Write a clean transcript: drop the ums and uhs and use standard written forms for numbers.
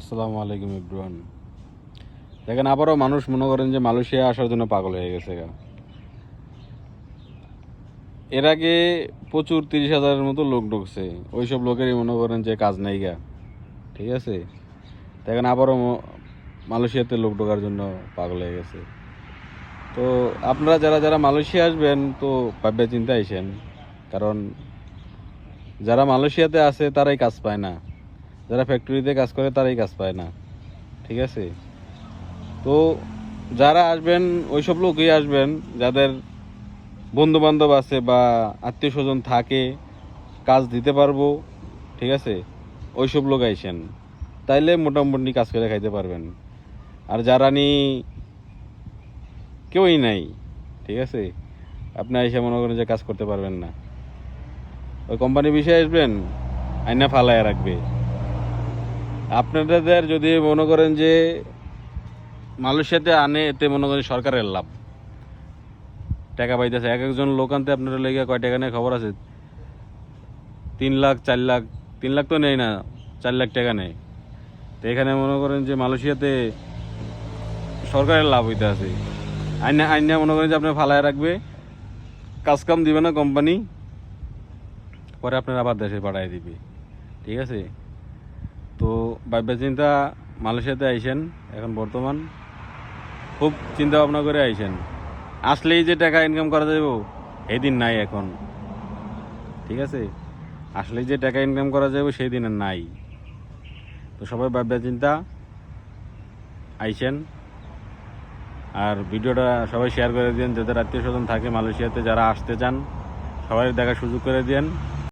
আসসালামু আলাইকুম এভরিওয়ান। দেখেন, আবারও মানুষ মনে করেন যে মালয়েশিয়া আসার জন্য পাগল হয়ে গেছে গা। এর আগে প্রচুর 30,000-এর মতো লোক ঢুকছে, ওইসব লোকেরই মনে করেন যে কাজ নাই গা। ঠিক আছে, দেখেন আবারও মালয়েশিয়াতে লোক ঢোকার জন্য পাগল হয়ে গেছে। তো আপনারা যারা যারা মালয়েশিয়া আসবেন তো ভাববে চিন্তা আইসেন, কারণ যারা মালয়েশিয়াতে আছে তারাই কাজ পায় না, যারা ফ্যাক্টরিতে কাজ করে তারাই কাজ পায় না। ঠিক আছে, তো যারা আসবেন ওইসব লোকই আসবেন যাদের বন্ধু বান্ধব আছে বা আত্মীয় স্বজন থাকে, কাজ দিতে পারবো। ঠিক আছে, ওইসব লোক আইসেন, তাইলে মোটামুটি কাজ করে খাইতে পারবেন। আর যারা কেউই নাই, ঠিক আছে, আপনি এসে মনে করেন যে কাজ করতে পারবেন না। ওই কোম্পানির বিষয়ে আসবেন, আইনা ফালায় রাখবে। আপনাদের যদি মনে করেন যে মালয়েশিয়াতে আনে, এতে মনে করেন সরকারের লাভ, টাকা পাইতেছে। এক একজন লোক আনতে আপনার লেগে কয় টাকা নেই খবর আছে? 3 লাখ 4 লাখ, 3 লাখ তো নেই না, 4 লাখ টাকা নেই। তো এখানে মনে করেন যে মালয়েশিয়াতে সরকারের লাভ হইতে আছে। আইনা আইনা মনে করেন যে আপনি ফালায় রাখবে, কাজ কাম দিবে না কোম্পানি, পরে আপনার আবার দেশে পাঠাই দিবে। ঠিক আছে, তো ভাববে চিন্তা মালয়েশিয়াতে আইসেন। এখন বর্তমান খুব চিন্তা ভাবনা করে আইসেন। আসলেই যে টাকা ইনকাম করা যাবে এই দিন নাই এখন। ঠিক আছে, আসলেই যে টাকা ইনকাম করা যাবে সেই দিন আর নাই। তো সবাই ভাববে চিন্তা আইসেন। আর ভিডিওটা সবাই শেয়ার করে দিন, যাদের আত্মীয় স্বজন থাকে মালয়েশিয়াতে, যারা আসতে চান সবাই দেখার সুযোগ করে দিন।